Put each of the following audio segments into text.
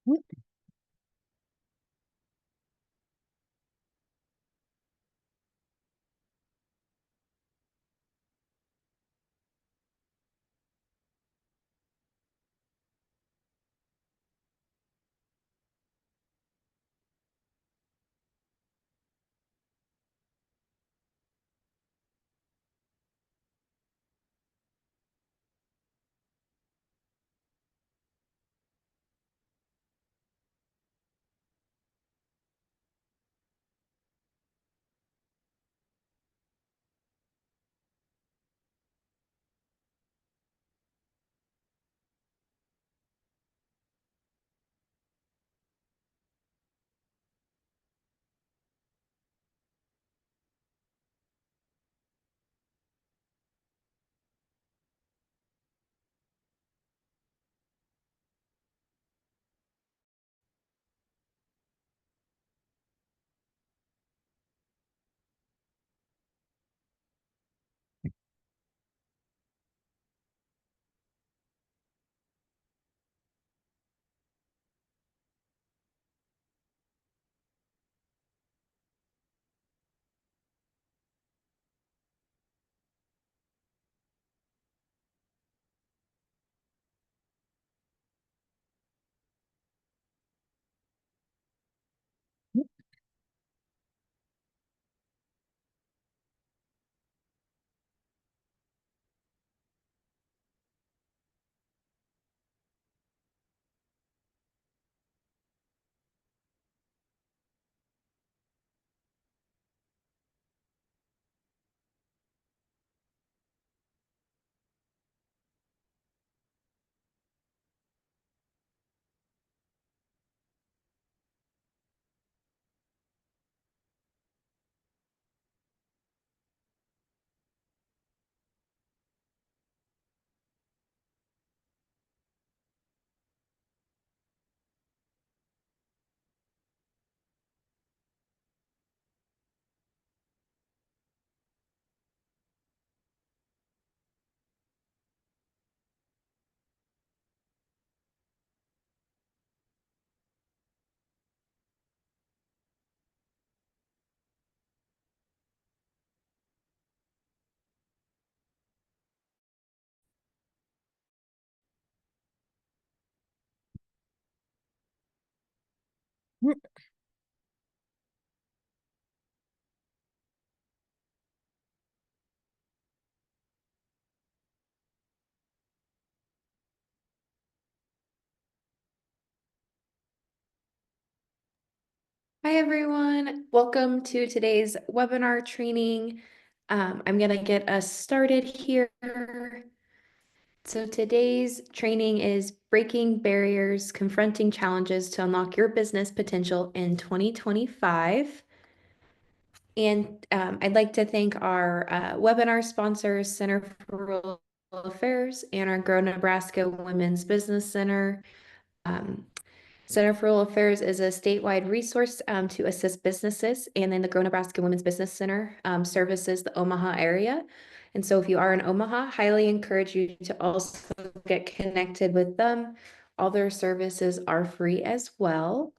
Mm. Hi, everyone. Welcome to today's webinar training. I'm going to get us started here. So today's training is Breaking Barriers, Confronting Challenges to Unlock Your Business Potential in 2025. And I'd like to thank our webinar sponsors, Center for Rural Affairs and our Grow Nebraska Women's Business Center. Um, Center for Rural Affairs is a statewide resource to assist businesses, and then the Grow Nebraska Women's Business Center services the Omaha area. And so if you are in Omaha, highly encourage you to also get connected with them. All their services are free as well.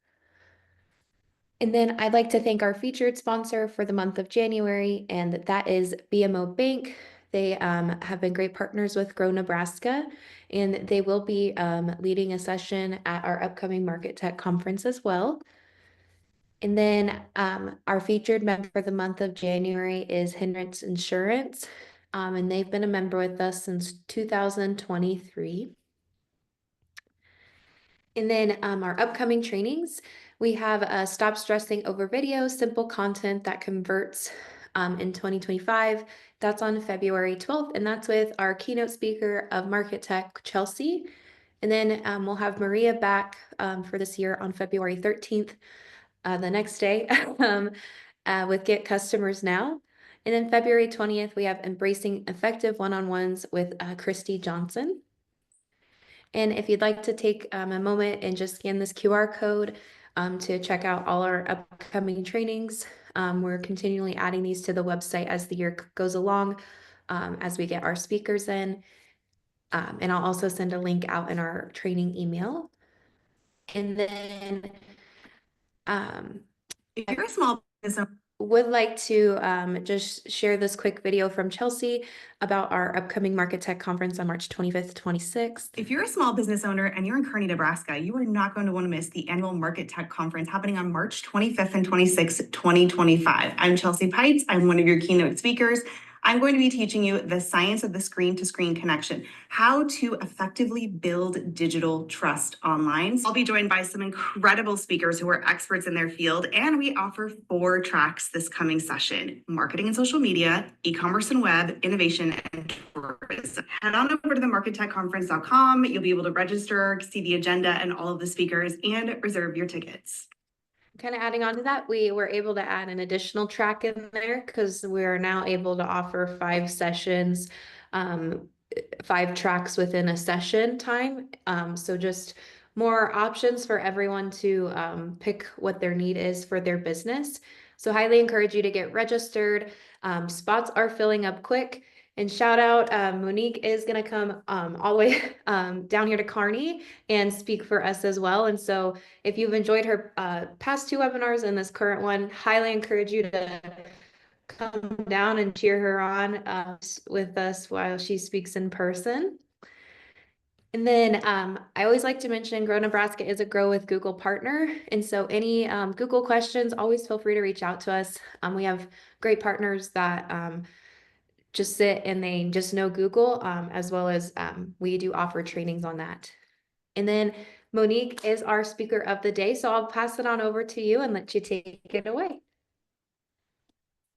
And then I'd like to thank our featured sponsor for the month of January, and that is BMO Bank. They have been great partners with Grow Nebraska, and they will be leading a session at our upcoming Market Tech Conference as well. And then our featured member for the month of January is Hindrance Insurance, and they've been a member with us since 2023. And then our upcoming trainings, we have Stop Stressing Over Video, Simple Content That Converts in 2025. That's on February 12th, and that's with our keynote speaker of Market Tech, Chelsea. And then we'll have Maria back for this year on February 13th, the next day, with Get Customers Now. And then February 20th, we have Embracing Effective One-on-Ones with Christy Johnson. And if you'd like to take a moment and just scan this QR code to check out all our upcoming trainings, we're continually adding these to the website as the year goes along, as we get our speakers in. And I'll also send a link out in our training email. And then If you're a small business owner, would like to just share this quick video from Chelsea about our upcoming Market Tech Conference on March 25th, 26th. if you're a small business owner and you're in Kearney, Nebraska, you are not going to want to miss the annual Market Tech Conference happening on March 25th and 26th, 2025. I'm Chelsea Pites. I'm one of your keynote speakers. I'm going to be teaching you the science of the screen-to-screen connection, how to effectively build digital trust online. I'll be joined by some incredible speakers who are experts in their field, and we offer 4 tracks this coming session: marketing and social media, e-commerce and web, innovation, and tourism. Head on over to the markettechconference.com. You'll be able to register, see the agenda and all of the speakers, and reserve your tickets. Kind of adding on to that, we were able to add an additional track in there because we are now able to offer 5 sessions, 5 tracks within a session time. So just more options for everyone to pick what their need is for their business. So highly encourage you to get registered. Spots are filling up quick. And shout out, Monique is going to come all the way down here to Kearney and speak for us as well. And so if you've enjoyed her past 2 webinars and this current one, highly encourage you to come down and cheer her on with us while she speaks in person. And then I always like to mention Grow Nebraska is a Grow with Google partner. And so any Google questions, always feel free to reach out to us. We have great partners that just sit and they just know Google, as well as we do offer trainings on that. And then Monique is our speaker of the day, so I'll pass it on over to you and let you take it away.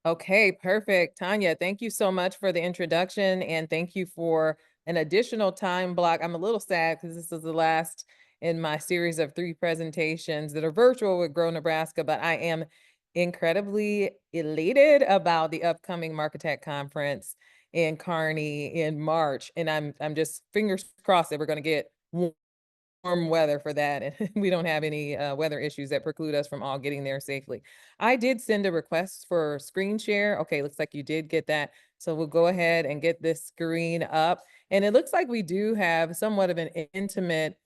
Okay, perfect. Tanya, thank you so much for the introduction and thank you for an additional time block. I'm a little sad because this is the last in my series of 3 presentations that are virtual with Grow Nebraska, but I am incredibly elated about the upcoming Marketech Conference in Kearney in March. And I'm just fingers crossed that we're going to get warm weather for that, and we don't have any weather issues that preclude us from all getting there safely. I did send a request for screen share. Okay, looks like you did get that. So we'll go ahead and get this screen up. And it looks like we do have somewhat of an intimate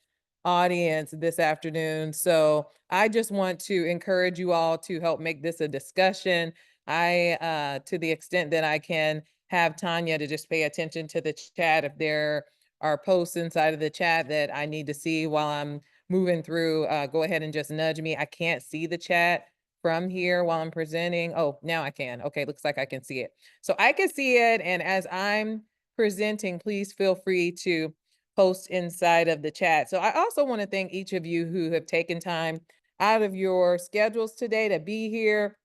audience this afternoon. So I just want to encourage you all to help make this a discussion. To the extent that I can, have Tanya to just pay attention to the chat if there are posts inside of the chat that I need to see while I'm moving through. Go ahead and just nudge me. I can't see the chat from here while I'm presenting. Oh, now I can. Okay, looks like I can see it. So I can see it. And as I'm presenting, please feel free to post inside of the chat. So I also want to thank each of you who have taken time out of your schedules today to be here.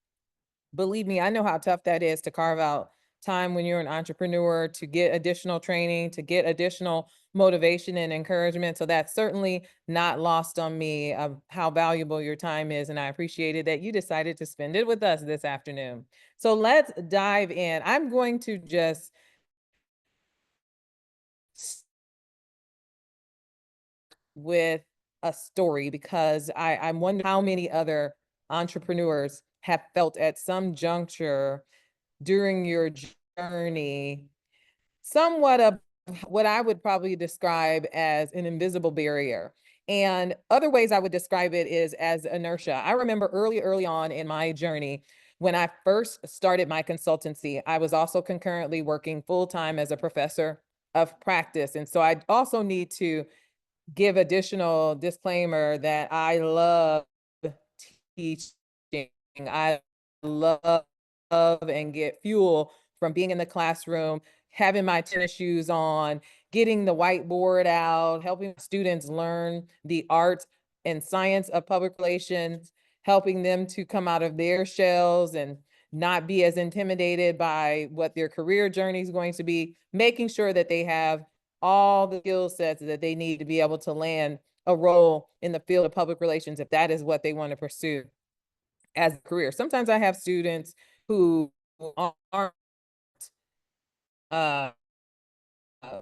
Believe me, I know how tough that is to carve out time when you're an entrepreneur, to get additional training, to get additional motivation and encouragement. So that's certainly not lost on me of how valuable your time is. And I appreciated that you decided to spend it with us this afternoon. So let's dive in. I'm going to just with a story because I'm wondering how many other entrepreneurs have felt at some juncture during your journey somewhat of what I would probably describe as an invisible barrier. And other ways I would describe it is as inertia. I remember early on in my journey, when I first started my consultancy, I was also concurrently working full-time as a professor of practice. And so I also need to give additional disclaimer that I love teaching. I love and get fuel from being in the classroom, having my tennis shoes on, getting the whiteboard out, helping students learn the art and science of public relations, helping them to come out of their shells and not be as intimidated by what their career journey is going to be, making sure that they have all the skill sets that they need to be able to land a role in the field of public relations if that is what they want to pursue as a career. Sometimes I have students who aren't uh, uh,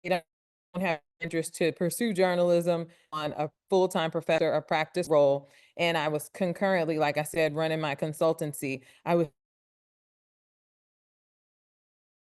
they don't have interest to pursue journalism on a full-time professor of practice role. And I was concurrently, like I said, running my consultancy. I was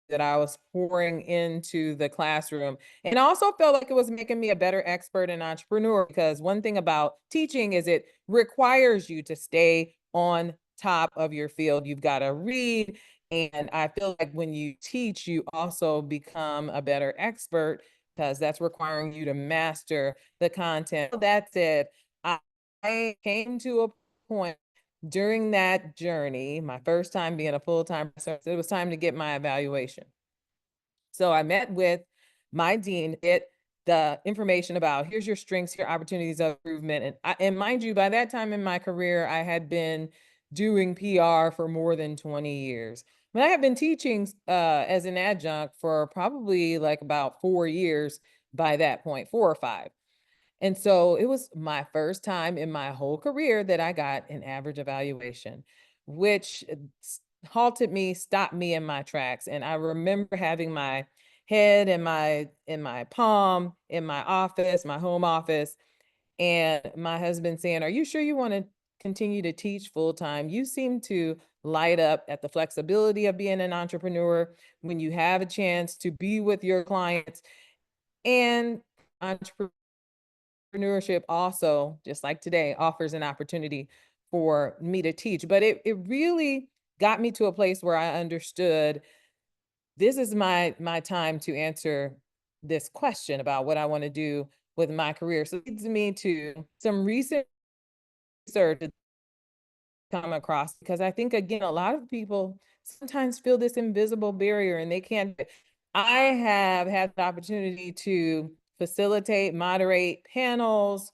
that I was pouring into the classroom. And I also felt like it was making me a better expert and entrepreneur, because one thing about teaching is it requires you to stay on top of your field. You've got to read. And I feel like when you teach, you also become a better expert, because that's requiring you to master the content. That said, I came to a point during that journey, my first time being a full-time professor, it was time to get my evaluation. So I met with my dean, get the information about, here's your strengths, your opportunities of improvement. And mind you, by that time in my career, I had been doing PR for more than 20 years. But I have been teaching as an adjunct for probably like about 4 years by that point, 4 or 5. And so it was my first time in my whole career that I got an average evaluation, which halted me, stopped me in my tracks. And I remember having my head in my palm in my office, my home office, and my husband saying, "Are you sure you want to continue to teach full time? You seem to light up at the flexibility of being an entrepreneur when you have a chance to be with your clients." And entrepreneurship also, just like today, offers an opportunity for me to teach. But it really got me to a place where I understood this is my time to answer this question about what I want to do with my career. So it leads me to some recent research come across, because I think, again, a lot of people sometimes feel this invisible barrier and they can't. I have had the opportunity to facilitate, moderate panels,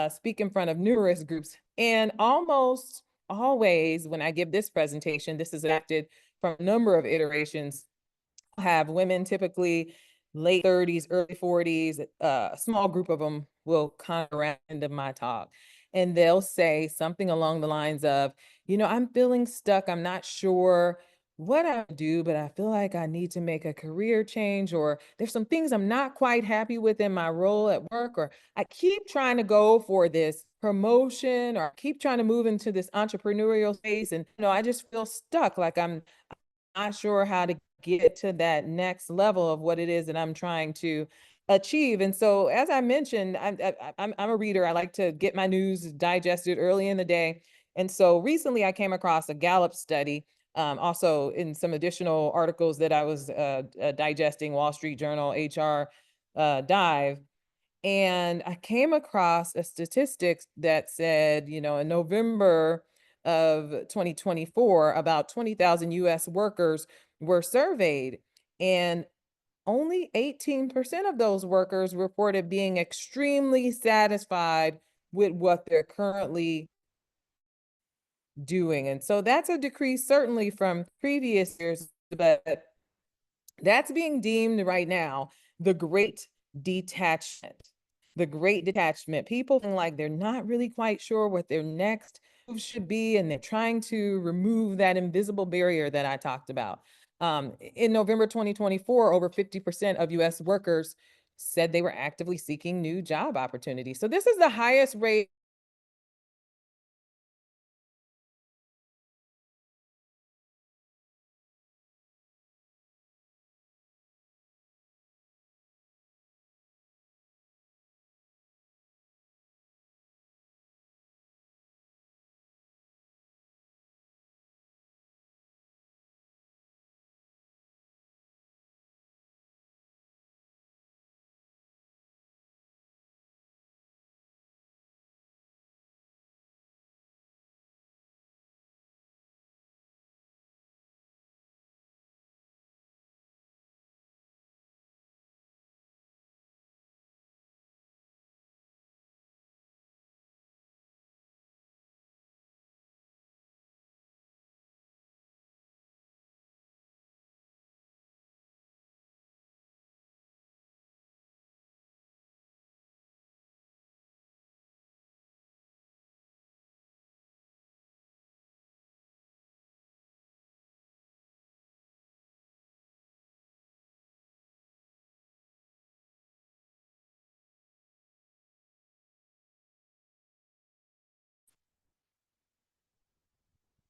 speak in front of numerous groups, and almost always when I give this presentation, this is adapted from a number of iterations, have women, typically late 30s, early 40s. A small group of them will come around end of my talk, and they'll say something along the lines of, I'm feeling stuck. I'm not sure what I do, but I feel like I need to make a career change, or there's some things I'm not quite happy with in my role at work, or I keep trying to go for this promotion, or keep trying to move into this entrepreneurial space, and I just feel stuck, like I'm not sure how to get to that next level of what it is that I'm trying to achieve. And so, as I mentioned, I'm a reader. I like to get my news digested early in the day. And so recently I came across a Gallup study, also in some additional articles that I was digesting, Wall Street Journal, HR Dive. And I came across a statistics that said, in November of 2024, about 20,000 US workers were surveyed, and only 18% of those workers reported being extremely satisfied with what they're currently doing. And so that's a decrease certainly from previous years, but that's being deemed right now the great detachment. The great detachment. People feel like they're not really quite sure what their next move should be, and they're trying to remove that invisible barrier that I talked about. In November 2024, over 50% of US workers said they were actively seeking new job opportunities. So this is the highest rate.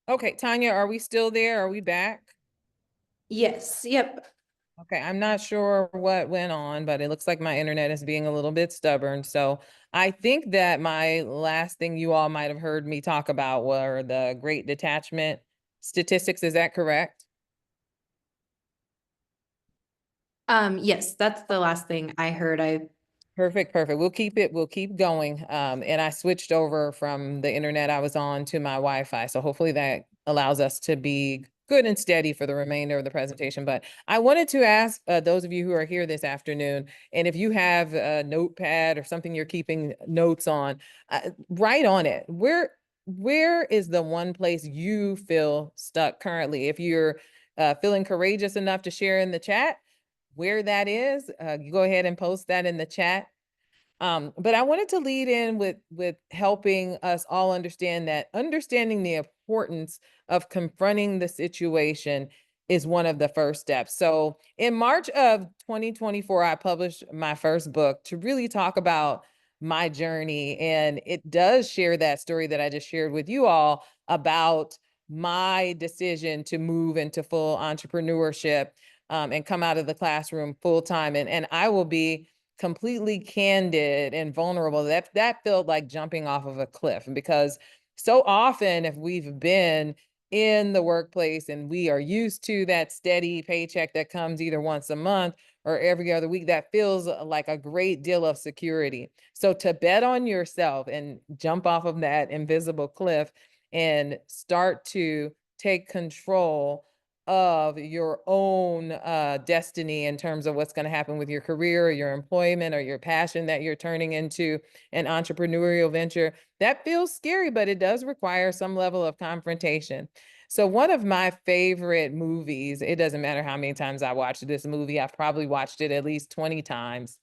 Okay, Tanya, are we still there? Are we back? Yes, yep. Okay, I'm not sure what went on, but it looks like my internet is being a little bit stubborn. So I think that my last thing you all might have heard me talk about were the Great Detachment statistics. Is that correct? Yes, that's the last thing I heard. Perfect, perfect. We'll keep going. And I switched over from the internet I was on to my Wi-Fi. So hopefully that allows us to be good and steady for the remainder of the presentation. But I wanted to ask those of you who are here this afternoon, and if you have a notepad or something you're keeping notes on, write on it. Where is the one place you feel stuck currently? If you're feeling courageous enough to share in the chat, where that is, you go ahead and post that in the chat. But I wanted to lead in with helping us all understand that understanding the importance of confronting the situation is one of the first steps. So in March of 2024, I published my first book to really talk about my journey. And it does share that story that I just shared with you all about my decision to move into full entrepreneurship, and come out of the classroom full time. And I will be completely candid and vulnerable. That felt like jumping off of a cliff, because so often if we've been in the workplace and we are used to that steady paycheck that comes either once a month or every other week, that feels like a great deal of security. So to bet on yourself and jump off of that invisible cliff and start to take control of your own destiny in terms of what's going to happen with your career or your employment or your passion that you're turning into an entrepreneurial venture, that feels scary, but it does require some level of confrontation. So one of my favorite movies, it doesn't matter how many times I watched this movie, I've probably watched it at least 20 times.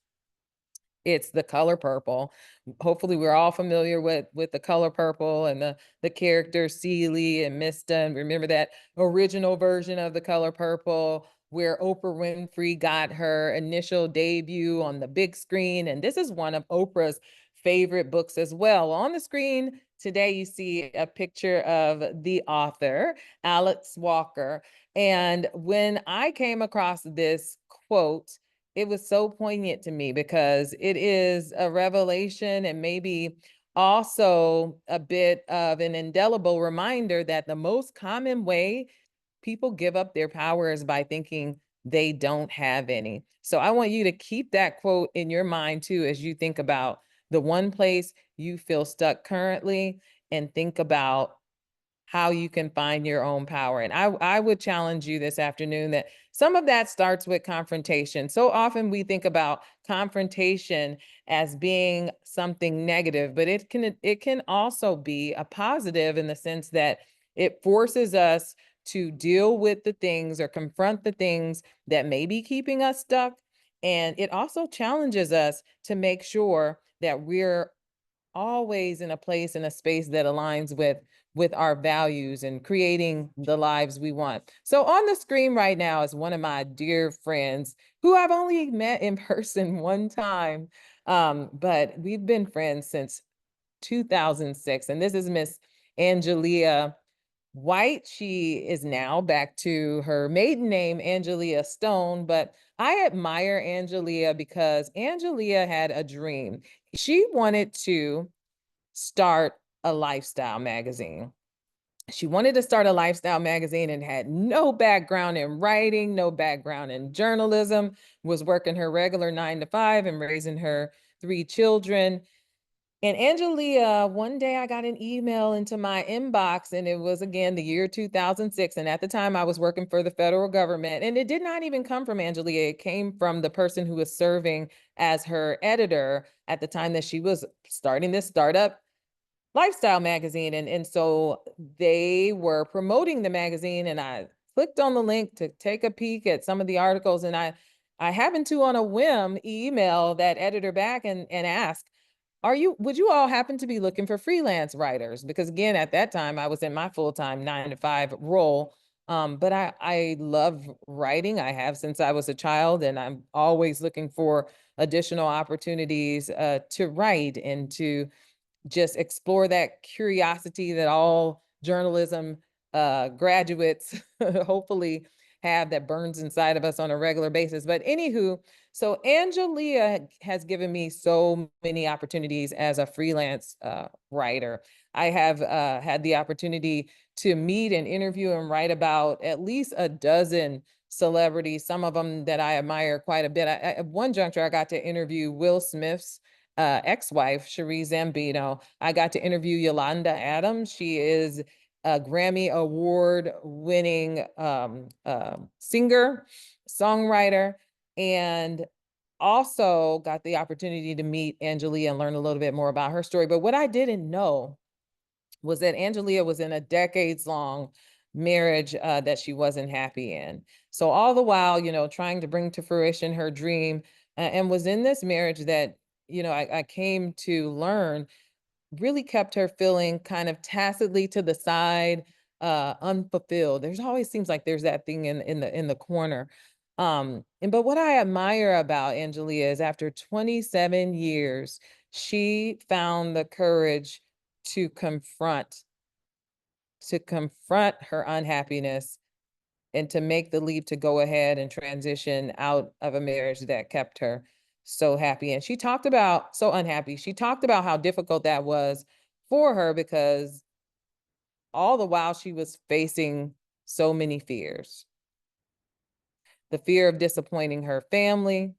It's The Color Purple. Hopefully we're all familiar with The Color Purple and the characters Celie and Mista. And remember that original version of The Color Purple where Oprah Winfrey got her initial debut on the big screen. And this is one of Oprah's favorite books as well. On the screen today, you see a picture of the author, Alice Walker. And when I came across this quote, it was so poignant to me because it is a revelation and maybe also a bit of an indelible reminder that the most common way people give up their power is by thinking they don't have any. So I want you to keep that quote in your mind too as you think about the one place you feel stuck currently, and think about how you can find your own power. And I would challenge you this afternoon that some of that starts with confrontation. So often we think about confrontation as being something negative, but it can also be a positive in the sense that it forces us to deal with the things or confront the things that may be keeping us stuck. And it also challenges us to make sure that we're always in a place, in a space that aligns with our values and creating the lives we want. So on the screen right now is one of my dear friends who I've only met in person one time, but we've been friends since 2006. And this is Miss Angelia White. She is now back to her maiden name, Angelia Stone, but I admire Angelia because Angelia had a dream. She wanted to start a lifestyle magazine. She wanted to start a lifestyle magazine and had no background in writing, no background in journalism, was working her regular 9 to 5 and raising her 3 children. And Angelia, one day I got an email into my inbox, and it was again the year 2006. And at the time I was working for the federal government, and it did not even come from Angelia. It came from the person who was serving as her editor at the time that she was starting this startup lifestyle magazine. And so they were promoting the magazine, and I clicked on the link to take a peek at some of the articles. And I happened to, on a whim, email that editor back and ask, would you all happen to be looking for freelance writers? Because again, at that time I was in my full-time 9 to 5 role. But I love writing. I have since I was a child, and I'm always looking for additional opportunities to write and to just explore that curiosity that all journalism graduates hopefully have that burns inside of us on a regular basis. But anywho, so Angelia has given me so many opportunities as a freelance writer. I have had the opportunity to meet and interview and write about at least a dozen celebrities, some of them that I admire quite a bit. At one juncture, I got to interview Will Smith's ex-wife, Cherie Zambino. I got to interview Yolanda Adams. She is a Grammy Award winning singer, songwriter, and also got the opportunity to meet Angelia and learn a little bit more about her story. But what I didn't know was that Angelia was in a decades-long marriage that she wasn't happy in. So all the while, trying to bring to fruition her dream, and was in this marriage that, I came to learn really kept her feeling kind of tacitly to the side, unfulfilled. There's always seems like there's that thing in the corner. But what I admire about Angelia is after 27 years, she found the courage to confront her unhappiness and to make the leap to go ahead and transition out of a marriage that kept her so happy. And she talked about so unhappy. She talked about how difficult that was for her because all the while she was facing so many fears. The fear of disappointing her family,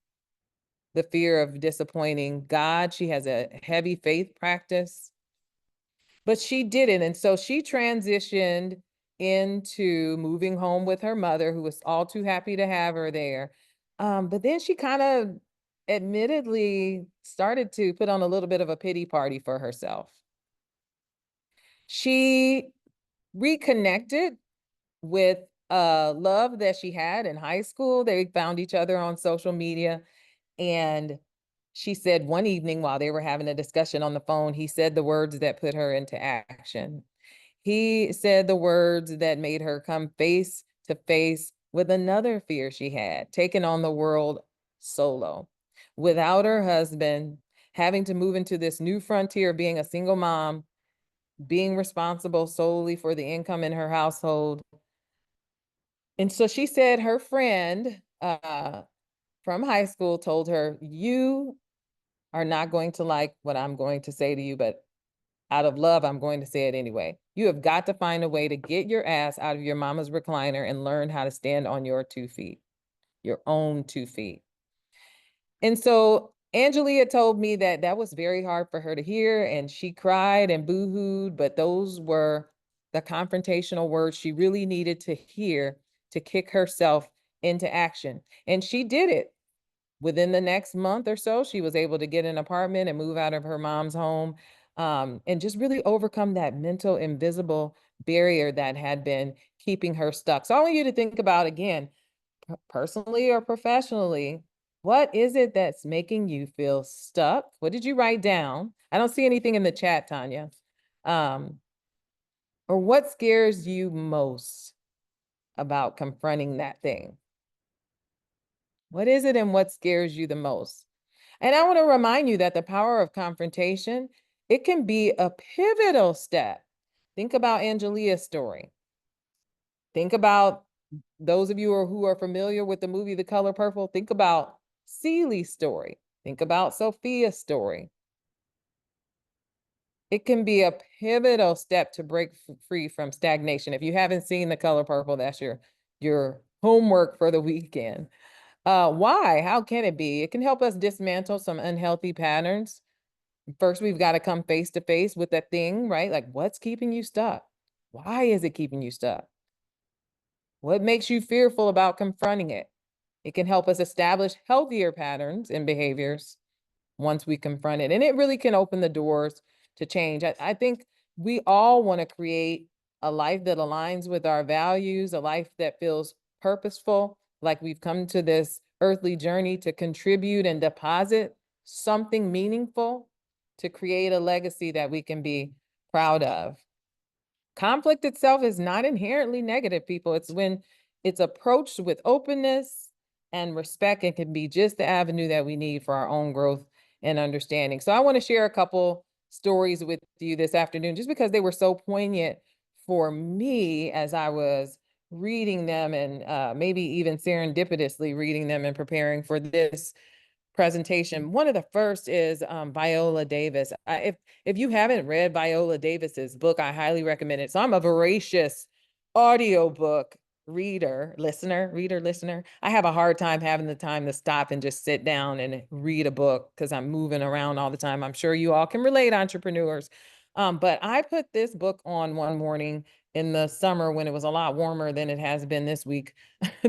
the fear of disappointing God. She has a heavy faith practice, but she did it. And so she transitioned into moving home with her mother, who was all too happy to have her there. But then she kind of admittedly started to put on a little bit of a pity party for herself. She reconnected with love that she had in high school. They found each other on social media. And she said one evening while they were having a discussion on the phone, he said the words that put her into action. He said the words that made her come face to face with another fear she had, taking on the world solo, without her husband, having to move into this new frontier, being a single mom, being responsible solely for the income in her household. And so she said her friend from high school told her, "You are not going to like what I'm going to say to you, but out of love, I'm going to say it anyway. You have got to find a way to get your ass out of your mama's recliner and learn how to stand on your 2 feet, your own 2 feet." And so Angelia told me that that was very hard for her to hear, and she cried and boohooed, but those were the confrontational words she really needed to hear to kick herself into action. And she did it. Within the next month or so, she was able to get an apartment and move out of her mom's home, and just really overcome that mental invisible barrier that had been keeping her stuck. So I want you to think about, again, personally or professionally, what is it that's making you feel stuck? What did you write down? I don't see anything in the chat, Tanya. Or what scares you most about confronting that thing? What is it and what scares you the most? And I want to remind you that the power of confrontation, it can be a pivotal step. Think about Angelia's story. Think about those of you who are familiar with the movie The Color Purple. Think about Celi's story. Think about Sophia's story. It can be a pivotal step to break free from stagnation. If you haven't seen The Color Purple, that's your homework for the weekend. Why? How can it be? It can help us dismantle some unhealthy patterns. First, we've got to come face to face with that thing, right? Like, what's keeping you stuck? Why is it keeping you stuck? What makes you fearful about confronting it? It can help us establish healthier patterns and behaviors once we confront it. And it really can open the doors to change. I think we all want to create a life that aligns with our values, a life that feels purposeful, like we've come to this earthly journey to contribute and deposit something meaningful to create a legacy that we can be proud of. Conflict itself is not inherently negative, people. It's when it's approached with openness and respect, and can be just the avenue that we need for our own growth and understanding. So I want to share a couple stories with you this afternoon, just because they were so poignant for me as I was reading them and maybe even serendipitously reading them and preparing for this presentation. One of the first is Viola Davis. If you haven't read Viola Davis's book, I highly recommend it. So I'm a voracious audiobook listener. I have a hard time having the time to stop and just sit down and read a book because I'm moving around all the time. I'm sure you all can relate, entrepreneurs. But I put this book on one morning in the summer when it was a lot warmer than it has been this week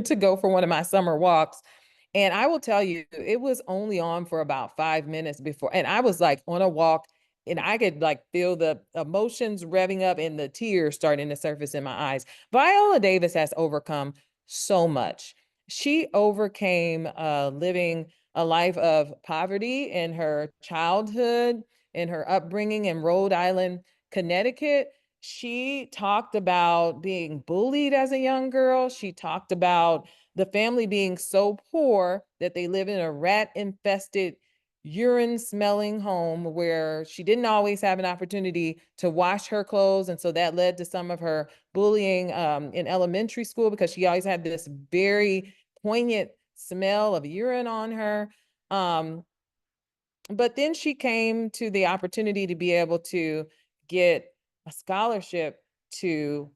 to go for one of my summer walks. And I will tell you, it was only on for about 5 minutes before, and I was like on a walk and I could like feel the emotions revving up and the tears starting to surface in my eyes. Viola Davis has overcome so much. She overcame living a life of poverty in her childhood, in her upbringing in Rhode Island, Connecticut. She talked about being bullied as a young girl. She talked about the family being so poor that they live in a rat-infested, urine-smelling home where she didn't always have an opportunity to wash her clothes. And so that led to some of her bullying in elementary school because she always had this very poignant smell of urine on her. But then she came to the opportunity to be able to get a scholarship to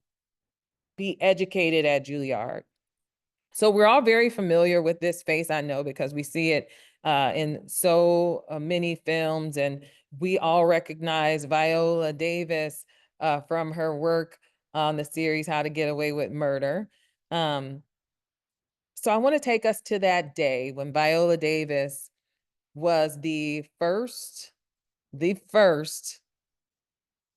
be educated at Juilliard. So we're all very familiar with this face, I know, because we see it in so many films, and we all recognize Viola Davis from her work on the series How to Get Away with Murder. So I want to take us to that day when Viola Davis was the first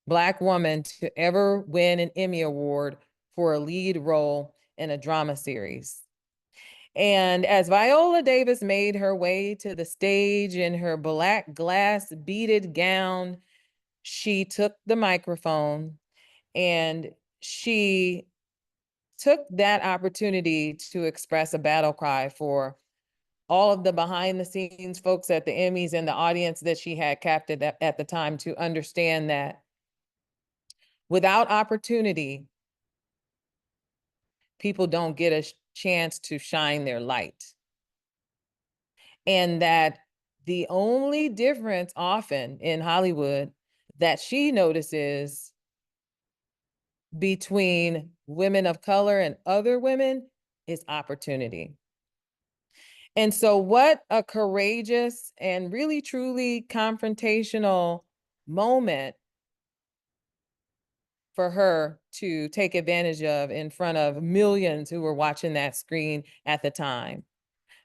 Black woman to ever win an Emmy Award for a lead role in a drama series. And as Viola Davis made her way to the stage in her black glass beaded gown, she took the microphone and she took that opportunity to express a battle cry for all of the behind the scenes folks at the Emmys and the audience that she had captured at the time to understand that without opportunity, people don't get a chance to shine their light. And that the only difference often in Hollywood that she notices between women of color and other women is opportunity. And so what a courageous and really truly confrontational moment for her to take advantage of in front of millions who were watching that screen at the time.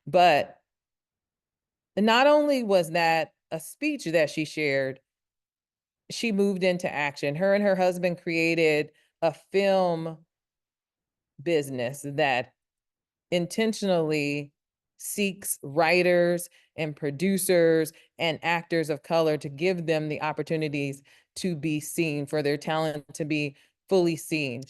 But not only was that a speech that she shared, she moved into action. Her and her husband created a film business that intentionally seeks writers and producers and actors of color to give them the opportunities to be seen, for their talent to be fully seen.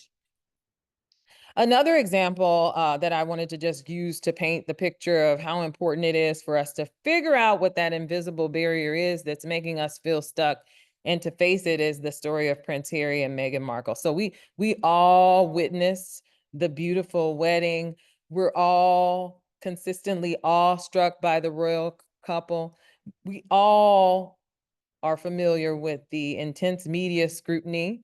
Another example that I wanted to just use to paint the picture of how important it is for us to figure out what that invisible barrier is that's making us feel stuck and to face it is the story of Prince Harry and Meghan Markle. So we all witness the beautiful wedding. We're all consistently awestruck by the royal couple. We all are familiar with the intense media scrutiny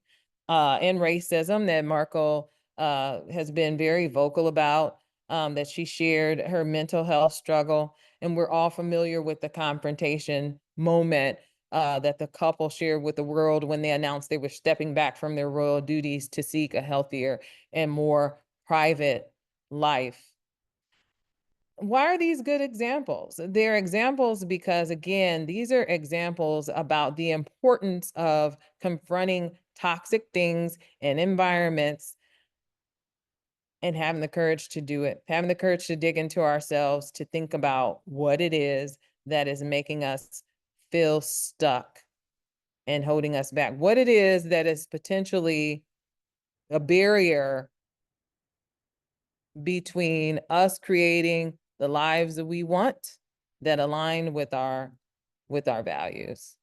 and racism that Markle has been very vocal about, that she shared her mental health struggle. And we're all familiar with the confrontation moment that the couple shared with the world when they announced they were stepping back from their royal duties to seek a healthier and more private life. Why are these good examples? They're examples because, again, these are examples about the importance of confronting toxic things and environments and having the courage to do it, having the courage to dig into ourselves, to think about what it is that is making us feel stuck and holding us back, what it is that is potentially a barrier between us creating the lives that we want that align with our values.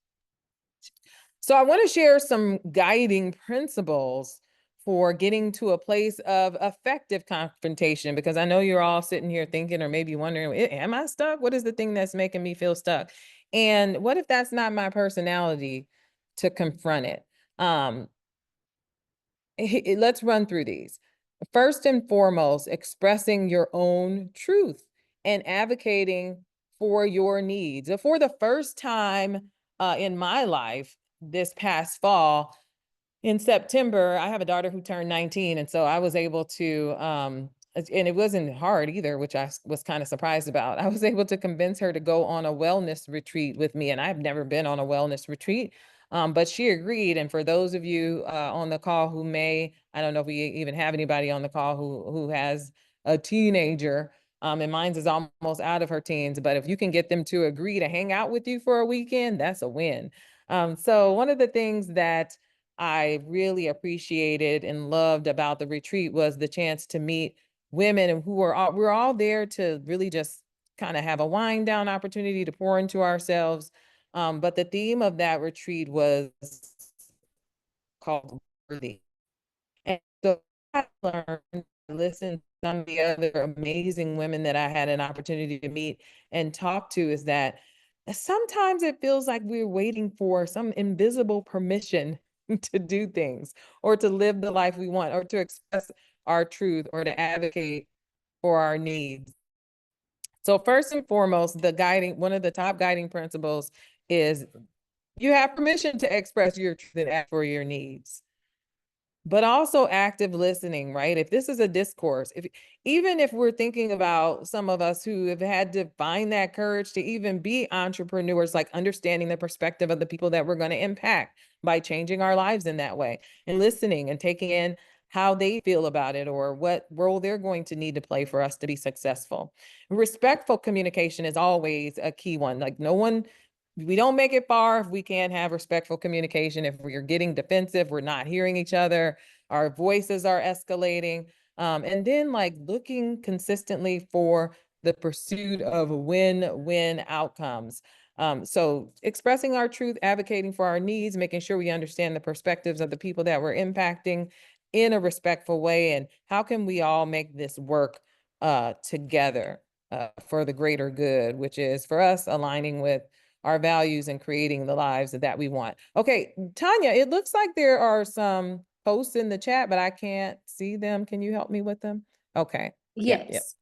So I want to share some guiding principles for getting to a place of effective confrontation, because I know you're all sitting here thinking, or maybe wondering, am I stuck? What is the thing that's making me feel stuck? And what if that's not my personality to confront it? Um, let's run through these. First and foremost, expressing your own truth and advocating for your needs. For the first time in my life this past fall, in September, I have a daughter who turned 19. And so I was able to, and it wasn't hard either, which I was kind of surprised about. I was able to convince her to go on a wellness retreat with me. And I've never been on a wellness retreat, but she agreed. And for those of you on the call who may, I don't know if we even have anybody on the call who has a teenager, and mine's is almost out of her teens, but if you can get them to agree to hang out with you for a weekend, that's a win. So one of the things that I really appreciated and loved about the retreat was the chance to meet women who we're all there to really just kind of have a wind down opportunity to pour into ourselves. But the theme of that retreat was called worthy. And so I learned, listen to some of the other amazing women that I had an opportunity to meet and talk to, is that sometimes it feels like we're waiting for some invisible permission to do things, or to live the life we want, or to express our truth, or to advocate for our needs. So first and foremost, one of the top guiding principles is you have permission to express your truth and ask for your needs, but also active listening, right? If this is a discourse, even if we're thinking about some of us who have had to find that courage to even be entrepreneurs, like understanding the perspective of the people that we're going to impact by changing our lives in that way, and listening and taking in how they feel about it, or what role they're going to need to play for us to be successful. Respectful communication is always a key one. Like we don't make it far if we can't have respectful communication. If we're getting defensive, we're not hearing each other, our voices are escalating. And then like looking consistently for the pursuit of win-win outcomes. So expressing our truth, advocating for our needs, making sure we understand the perspectives of the people that we're impacting in a respectful way, and how can we all make this work together for the greater good, which is for us aligning with our values and creating the lives that we want. Okay, Tanya, it looks like there are some posts in the chat, but I can't see them. Can you help me with them? Okay. Yep. Yes.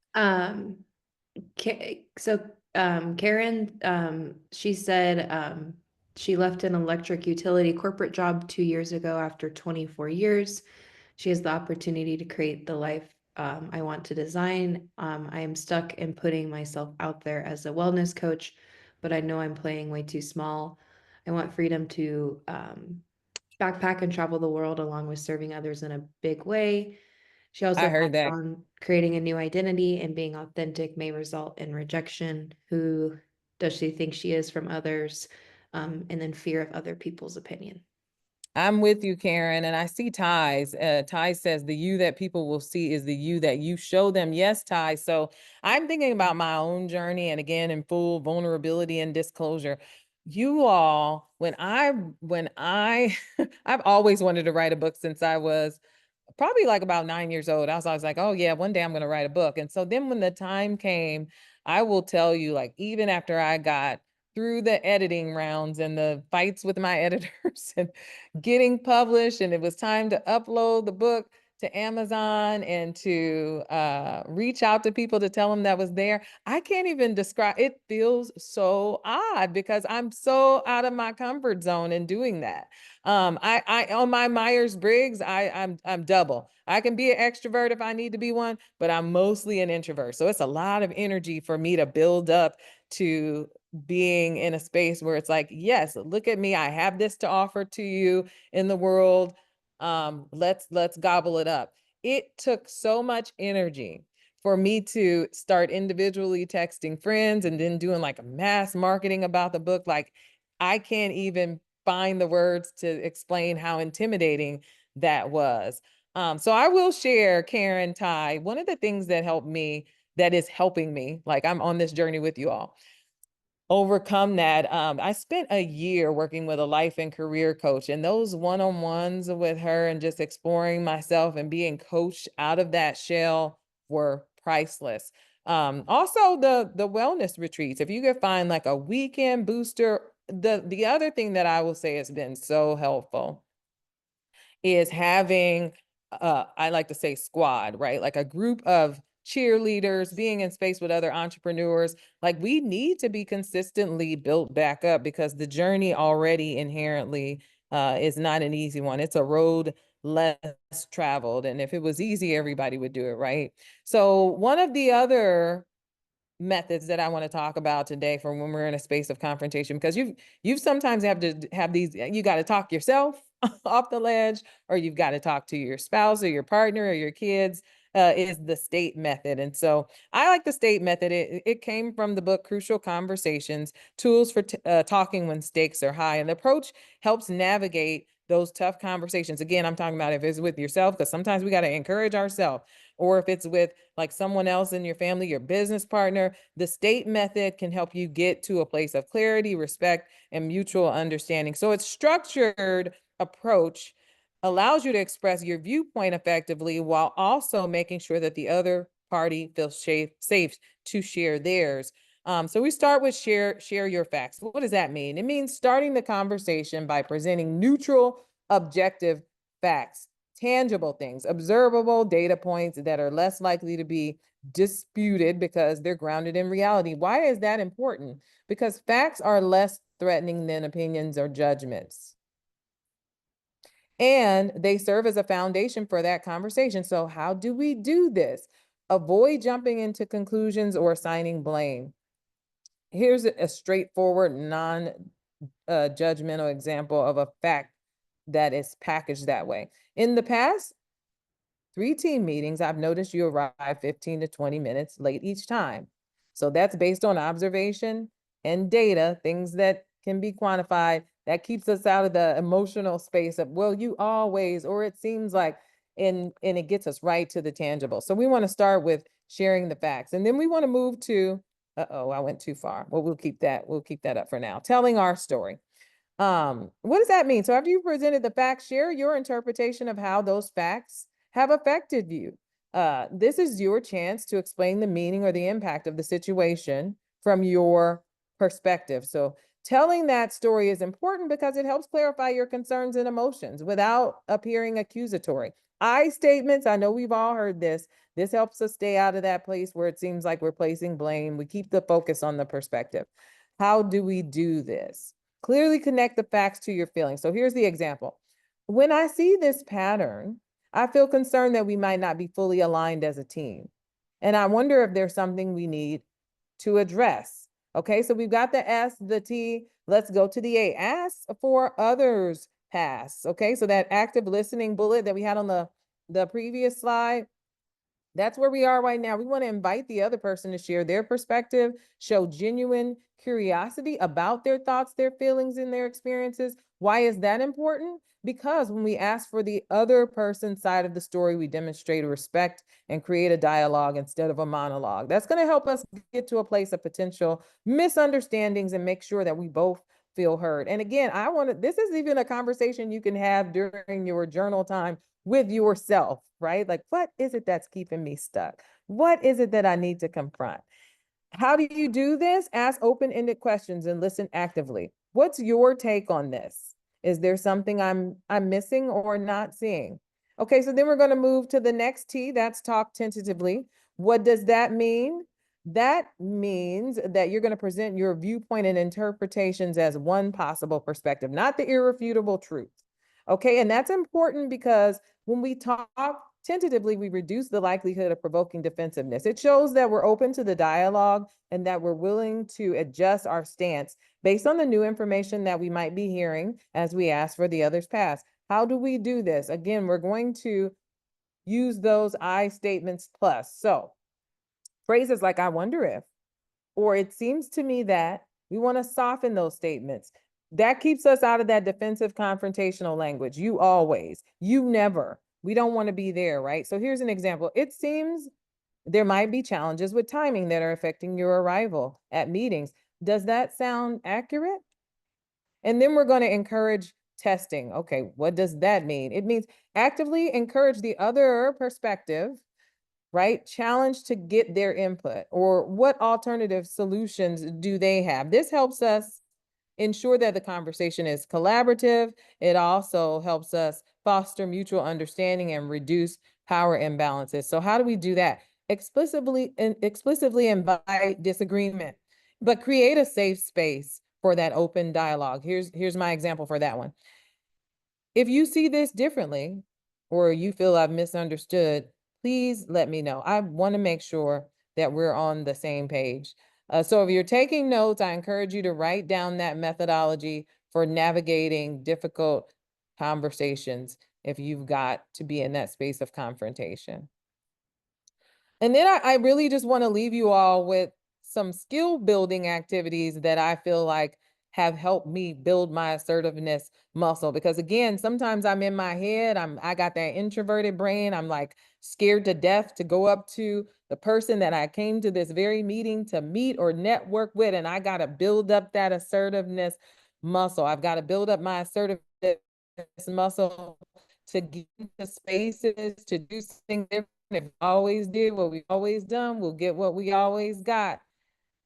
Karen, she said she left an electric utility corporate job 2 years ago after 24 years. She has the opportunity to create the life I want to design. I am stuck in putting myself out there as a wellness coach, but I know I'm playing way too small. I want freedom to backpack and travel the world along with serving others in a big way. She also I heard adds that. on creating a new identity and being authentic may result in rejection. Who does she think she is from others? And then fear of other people's opinion. I'm with you, Karen. And I see Ties. Ties says the you that people will see is the you that you show them. Yes, Ties. So I'm thinking about my own journey, and again, in full vulnerability and disclosure. You all, I've always wanted to write a book since I was probably like about 9 years old. I was always like, oh yeah, one day I'm going to write a book. And so then when the time came, I will tell you, like, even after I got through the editing rounds and the fights with my editors and getting published, and it was time to upload the book to Amazon and to reach out to people to tell them that was there. I can't even describe, it feels so odd because I'm so out of my comfort zone in doing that. I on my Myers-Briggs, I'm double. I can be an extrovert if I need to be one, but I'm mostly an introvert. So it's a lot of energy for me to build up to being in a space where it's like, yes, look at me. I have this to offer to you in the world. Let's gobble it up. It took so much energy for me to start individually texting friends and then doing like a mass marketing about the book. Like, I can't even find the words to explain how intimidating that was. So I will share, Karen, Ty, one of the things that helped me, that is helping me, like I'm on this journey with you all. overcome that. I spent a year working with a life and career coach, and those one-on-ones with her and just exploring myself and being coached out of that shell were priceless. Also the wellness retreats, if you could find like a weekend booster. The other thing that I will say has been so helpful is having I like to say squad, right? Like a group of cheerleaders, being in space with other entrepreneurs. Like we need to be consistently built back up because the journey already inherently is not an easy one. It's a road less traveled. And if it was easy, everybody would do it, right? So one of the other methods that I want to talk about today for when we're in a space of confrontation, because you've sometimes have to have these, you got to talk yourself off the ledge, or you've got to talk to your spouse or your partner or your kids, is the state method. And so I like the state method. It came from the book Crucial Conversations, Tools for Talking When Stakes Are High. And the approach helps navigate those tough conversations. Again, I'm talking about if it's with yourself, because sometimes we got to encourage ourselves, or if it's with like someone else in your family, your business partner. The state method can help you get to a place of clarity, respect, and mutual understanding. So it's structured approach allows you to express your viewpoint effectively while also making sure that the other party feels safe to share theirs. So we start with share your facts. What does that mean? It means starting the conversation by presenting neutral, objective facts, tangible things, observable data points that are less likely to be disputed because they're grounded in reality. Why is that important? Because facts are less threatening than opinions or judgments. And they serve as a foundation for that conversation. So how do we do this? Avoid jumping into conclusions or assigning blame. Here's a straightforward, non-judgmental example of a fact that is packaged that way. In the past 3 team meetings, I've noticed you arrive 15 to 20 minutes late each time. So that's based on observation and data, things that can be quantified. That keeps us out of the emotional space of, well, you always, or it seems like, and it gets us right to the tangible. So we want to start with sharing the facts. And then we want to move to, uh-oh, I went too far. Well, we'll keep that up for now. Telling our story. What does that mean? So after you presented the facts, share your interpretation of how those facts have affected you. This is your chance to explain the meaning or the impact of the situation from your perspective. So telling that story is important because it helps clarify your concerns and emotions without appearing accusatory. I statements, I know we've all heard this. This helps us stay out of that place where it seems like we're placing blame. We keep the focus on the perspective. How do we do this? Clearly connect the facts to your feelings. So here's the example. When I see this pattern, I feel concerned that we might not be fully aligned as a team. And I wonder if there's something we need to address. Okay, so we've got the S, the T, let's go to the A. Ask for others' pass. Okay, so that active listening bullet that we had on the previous slide, that's where we are right now. We want to invite the other person to share their perspective, show genuine curiosity about their thoughts, their feelings, and their experiences. Why is that important? Because when we ask for the other person's side of the story, we demonstrate respect and create a dialogue instead of a monologue. That's going to help us get to a place of potential misunderstandings and make sure that we both feel heard. And again, this is even a conversation you can have during your journal time with yourself, right? Like, what is it that's keeping me stuck? What is it that I need to confront? How do you do this? Ask open-ended questions and listen actively. What's your take on this? Is there something I'm missing or not seeing? Okay, so then we're going to move to the next T, that's talk tentatively. What does that mean? That means that you're going to present your viewpoint and interpretations as one possible perspective, not the irrefutable truth. Okay, and that's important because when we talk tentatively, we reduce the likelihood of provoking defensiveness. It shows that we're open to the dialogue and that we're willing to adjust our stance based on the new information that we might be hearing as we ask for the other's pass. How do we do this? Again, we're going to use those I statements plus. So phrases like, I wonder if, or it seems to me that, we want to soften those statements. That keeps us out of that defensive confrontational language. You always, you never. We don't want to be there, right? So here's an example. It seems there might be challenges with timing that are affecting your arrival at meetings. Does that sound accurate? And then we're going to encourage testing. Okay, what does that mean? It means actively encourage the other perspective, right? Challenge to get their input, or what alternative solutions do they have? This helps us ensure that the conversation is collaborative. It also helps us foster mutual understanding and reduce power imbalances. So how do we do that? Explicitly invite disagreement, but create a safe space for that open dialogue. Here's my example for that one. If you see this differently, or you feel I've misunderstood, please let me know. I want to make sure that we're on the same page. So if you're taking notes, I encourage you to write down that methodology for navigating difficult conversations if you've got to be in that space of confrontation. And then I really just want to leave you all with some skill building activities that I feel like have helped me build my assertiveness muscle. Because again, sometimes I'm in my head, I got that introverted brain. I'm like scared to death to go up to the person that I came to this very meeting to meet or network with. And I got to build up that assertiveness muscle. I've got to build up my assertiveness muscle to get into spaces, to do something different. If we always did what we always done, we'll get what we always got.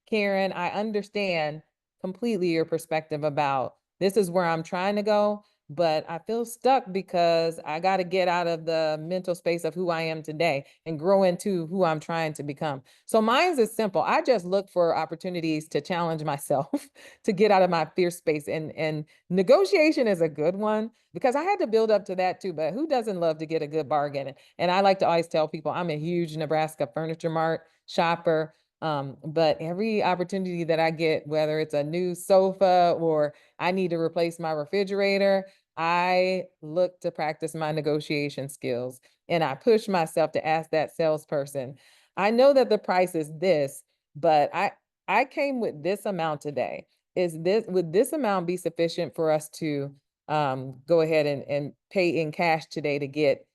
Karen, I understand completely your perspective about this is where I'm trying to go, but I feel stuck because I got to get out of the mental space of who I am today and grow into who I'm trying to become. So mine's is simple. I just look for opportunities to challenge myself to get out of my fear space. And negotiation is a good one because I had to build up to that too. But who doesn't love to get a good bargain? And I like to always tell people I'm a huge Nebraska Furniture Mart shopper. But every opportunity that I get, whether it's a new sofa or I need to replace my refrigerator, I look to practice my negotiation skills and I push myself to ask that salesperson, I know that the price is this, but I came with this amount today. Would this amount be sufficient for us to go ahead and pay in cash today to get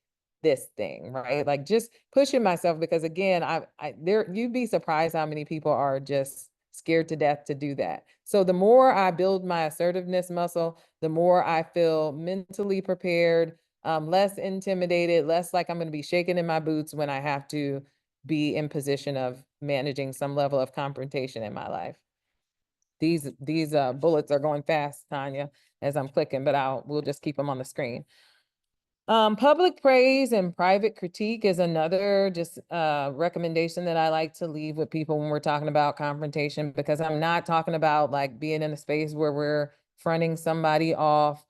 this thing, right? Like just pushing myself because again, you'd be surprised how many people are just scared to death to do that. So the more I build my assertiveness muscle, the more I feel mentally prepared, less intimidated, less like I'm going to be shaking in my boots when I have to be in position of managing some level of confrontation in my life. These bullets are going fast, Tanya, as I'm clicking, but we'll just keep them on the screen. Public praise and private critique is another just recommendation that I like to leave with people when we're talking about confrontation, because I'm not talking about like being in a space where we're fronting somebody off,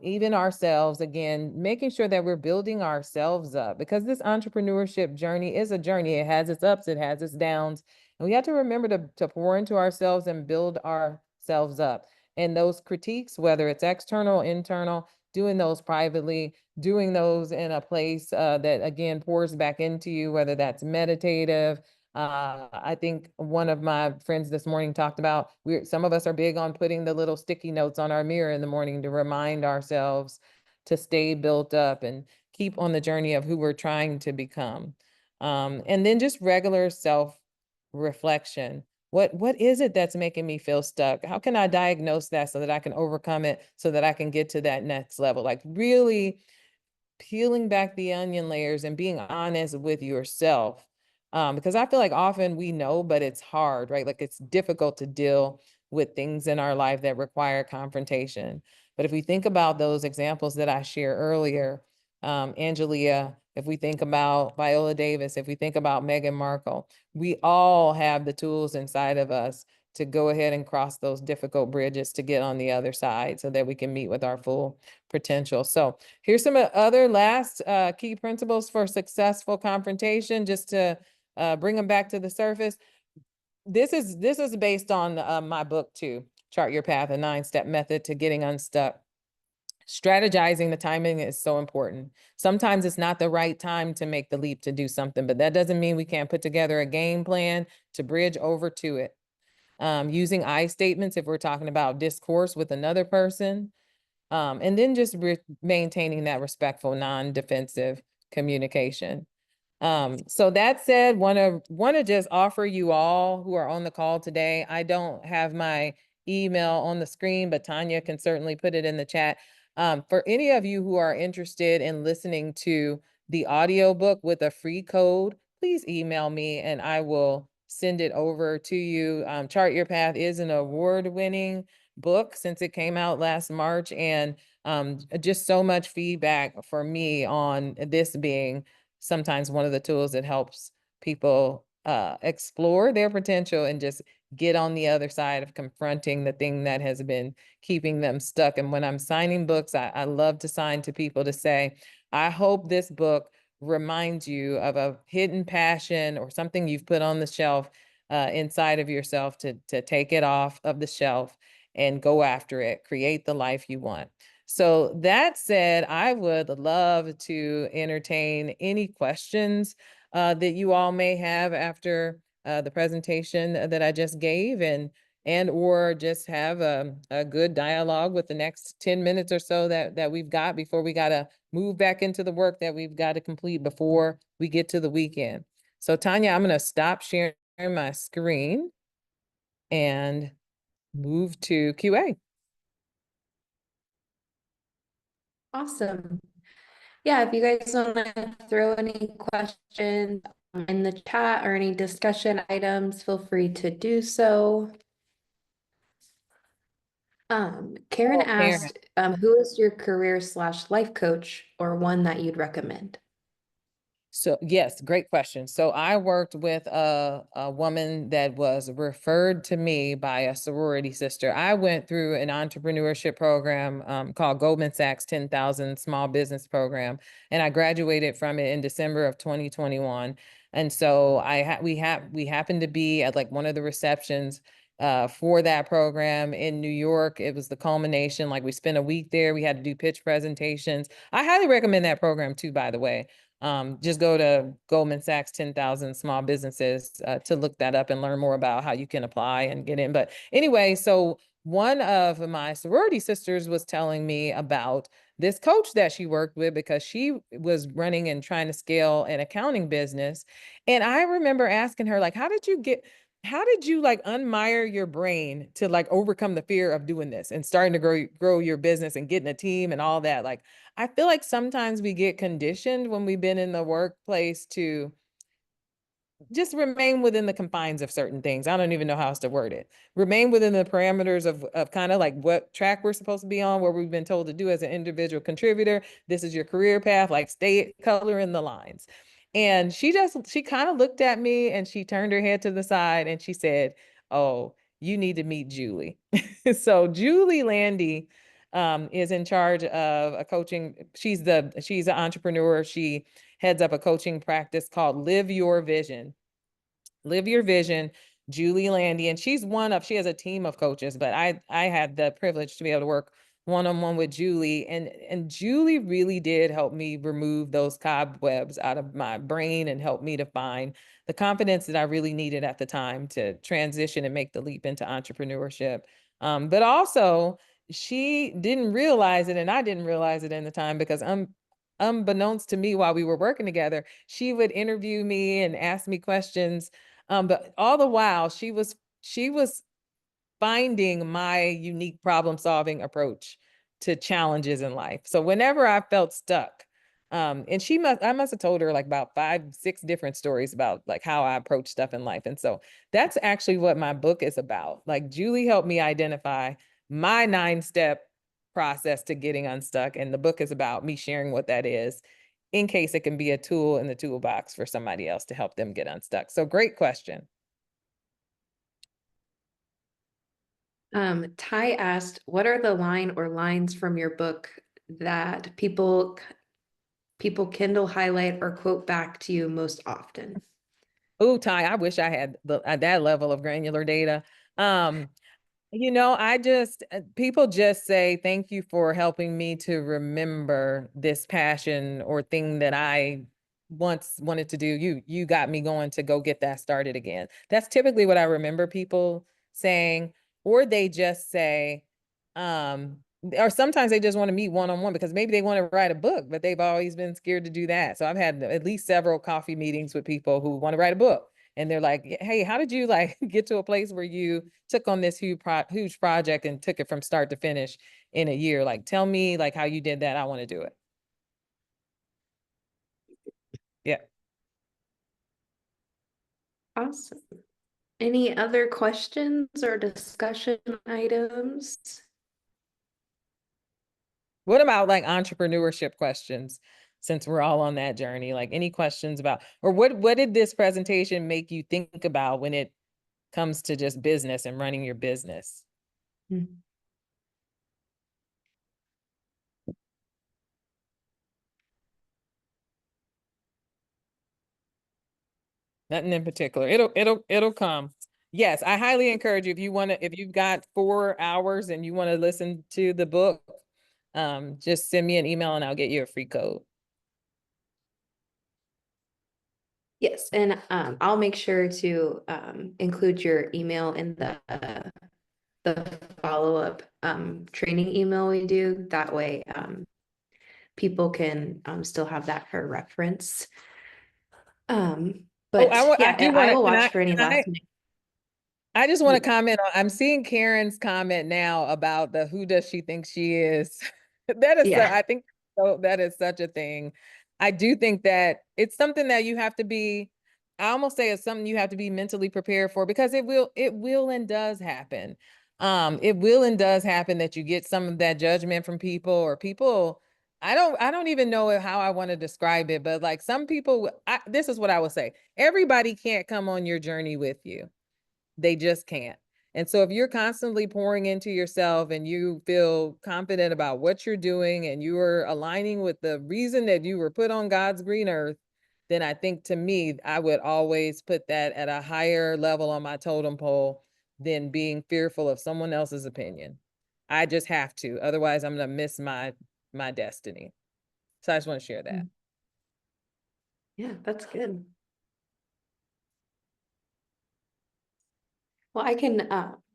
even ourselves, again, making sure that we're building ourselves up, because this entrepreneurship journey is a journey. It has its ups, it has its downs, and we have to remember to pour into ourselves and build ourselves up. And those critiques, whether it's external, internal, doing those privately, doing those in a place that again pours back into you, whether that's meditative. I think one of my friends this morning talked about some of us are big on putting the little sticky notes on our mirror in the morning to remind ourselves to stay built up and keep on the journey of who we're trying to become. And then just regular self-reflection. What is it that's making me feel stuck? How can I diagnose that so that I can overcome it, so that I can get to that next level? Like really peeling back the onion layers and being honest with yourself. Because I feel like often we know, but it's hard, right? Like it's difficult to deal with things in our life that require confrontation. But if we think about those examples that I shared earlier, Angelia, if we think about Viola Davis, if we think about Meghan Markle, we all have the tools inside of us to go ahead and cross those difficult bridges to get on the other side so that we can meet with our full potential. So here's some other last key principles for successful confrontation, just to bring them back to the surface. This is based on my book too, Chart Your Path, a 9-step method to getting unstuck. Strategizing the timing is so important. Sometimes it's not the right time to make the leap to do something, but that doesn't mean we can't put together a game plan to bridge over to it. Using I statements if we're talking about discourse with another person. And then just maintaining that respectful, non-defensive communication. So that said, wanna just offer you all who are on the call today. I don't have my email on the screen, but Tanya can certainly put it in the chat. For any of you who are interested in listening to the audiobook with a free code, please email me and I will send it over to you. Chart Your Path is an award-winning book since it came out last March, and just so much feedback for me on this being sometimes one of the tools that helps people explore their potential and just get on the other side of confronting the thing that has been keeping them stuck. And when I'm signing books, I love to sign to people to say, I hope this book reminds you of a hidden passion or something you've put on the shelf inside of yourself to take it off of the shelf and go after it, create the life you want. So that said, I would love to entertain any questions that you all may have after the presentation that I just gave, and or just have a good dialogue with the next 10 minutes or so that we've got before we got to move back into the work that we've got to complete before we get to the weekend. So Tanya, I'm going to stop sharing my screen and move to QA. Awesome. Yeah, if you guys want to throw any questions in the chat or any discussion items, feel free to do so. Karen Oh, Karen. asked, who is your career/life coach or one that you'd recommend? So yes, great question. So I worked with a woman that was referred to me by a sorority sister. I went through an entrepreneurship program called Goldman Sachs 10,000 Small Business Program, and I graduated from it in December of 2021. And so we happened to be at like one of the receptions for that program in New York. It was the culmination. Like we spent a week there. We had to do pitch presentations. I highly recommend that program too, by the way. Just go to Goldman Sachs 10,000 Small Businesses to look that up and learn more about how you can apply and get in. But anyway, so one of my sorority sisters was telling me about this coach that she worked with because she was running and trying to scale an accounting business. And I remember asking her, like, how did you like unmire your brain to like overcome the fear of doing this and starting to grow your business and getting a team and all that? Like, I feel like sometimes we get conditioned when we've been in the workplace to just remain within the confines of certain things. I don't even know how else to word it. Remain within the parameters of kind of like what track we're supposed to be on, where we've been told to do as an individual contributor. This is your career path, like stay color in the lines. And she kind of looked at me and she turned her head to the side and she said, oh, you need to meet Julie. So Julie Landy is in charge of a coaching. She's an entrepreneur. She heads up a coaching practice called Live Your Vision. Live Your Vision, Julie Landy. And she has a team of coaches, but I had the privilege to be able to work one-on-one with Julie. And Julie really did help me remove those cobwebs out of my brain and help me to find the confidence that I really needed at the time to transition and make the leap into entrepreneurship. But also, she didn't realize it, and I didn't realize it in the time because unbeknownst to me while we were working together, she would interview me and ask me questions. But all the while she was finding my unique problem solving approach to challenges in life. So whenever I felt stuck, and I must have told her like about 5, 6 different stories about like how I approach stuff in life. And so that's actually what my book is about. Like Julie helped me identify my 9-step process to getting unstuck. And the book is about me sharing what that is in case it can be a tool in the toolbox for somebody else to help them get unstuck. So great question. Ty asked, what are the line or lines from your book that people Kindle, highlight, or quote back to you most often? Oh, Ty, I wish I had that level of granular data. People just say, thank you for helping me to remember this passion or thing that I once wanted to do. You got me going to go get that started again. That's typically what I remember people saying, or they just say, or sometimes they just want to meet one-on-one because maybe they want to write a book, but they've always been scared to do that. So I've had at least several coffee meetings with people who want to write a book. And they're like, hey, how did you like get to a place where you took on this huge project and took it from start to finish in a year? Like, tell me like how you did that. I want to do it. Yeah. Awesome. Any other questions or discussion items? What about like entrepreneurship questions? Since we're all on that journey, like any questions about, or what did this presentation make you think about when it comes to just business and running your business? Nothing in particular. It'll come. Yes, I highly encourage you if you want to, if you've got 4 hours and you want to listen to the book, just send me an email and I'll get you a free code. Yes, and I'll make sure to include your email in the follow-up training email we do. That way people can still have that for reference. But yeah, I will watch for any last minute. I just want to comment on, I'm seeing Karen's comment now about the who does she think she is? That is, I think so, that is such a thing. I do think that it's something that you have to be, I almost say it's something you have to be mentally prepared for because it will and does happen. It will and does happen that you get some of that judgment from people or people, I don't even know how I want to describe it, but like some people, this is what I would say. Everybody can't come on your journey with you. They just can't. And so if you're constantly pouring into yourself and you feel confident about what you're doing and you are aligning with the reason that you were put on God's green earth, then I think to me, I would always put that at a higher level on my totem pole than being fearful of someone else's opinion. I just have to. Otherwise, I'm going to miss my destiny. So I just want to share that. Yeah, that's good. Well, I can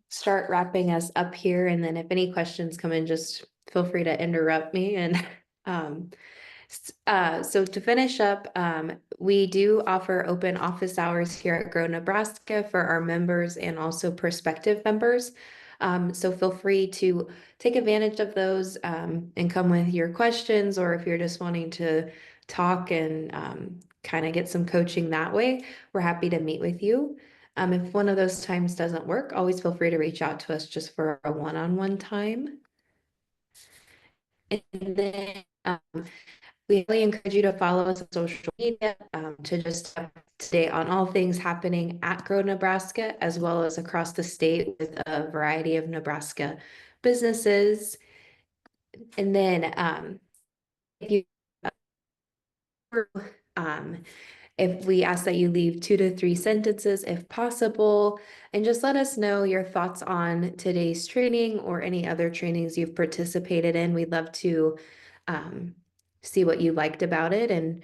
start wrapping us up here, and then if any questions come in, just feel free to interrupt me. And so to finish up, we do offer open office hours here at Grow Nebraska for our members and also prospective members. So feel free to take advantage of those and come with your questions, or if you're just wanting to talk and kind of get some coaching that way, we're happy to meet with you. If one of those times doesn't work, always feel free to reach out to us just for a one-on-one time. And then we really encourage you to follow us on social media to just up to date on all things happening at Grow Nebraska, as well as across the state with a variety of Nebraska businesses. And then if you if we ask that you leave 2 to 3 sentences if possible, and just let us know your thoughts on today's training or any other trainings you've participated in. We'd love to see what you liked about it and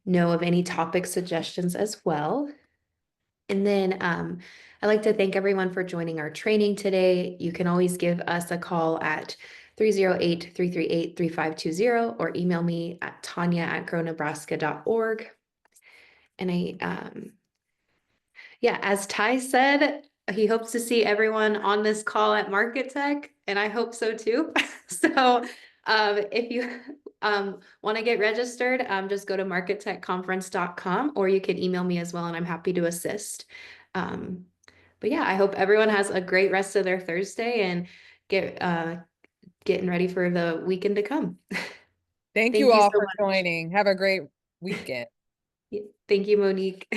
know of any topic suggestions as well. And then I'd like to thank everyone for joining our training today. You can always give us a call at 308-338-3520 or email me at tanya@grownebraska.org. And yeah, as Ty said, he hopes to see everyone on this call at Market Tech, and I hope so too. So if you want to get registered, just go to markettechconference.com, or you can email me as well, and I'm happy to assist. But yeah, I hope everyone has a great rest of their Thursday and getting ready for the weekend to come. Thank you all for joining. Have a great weekend. Thank you, Monique.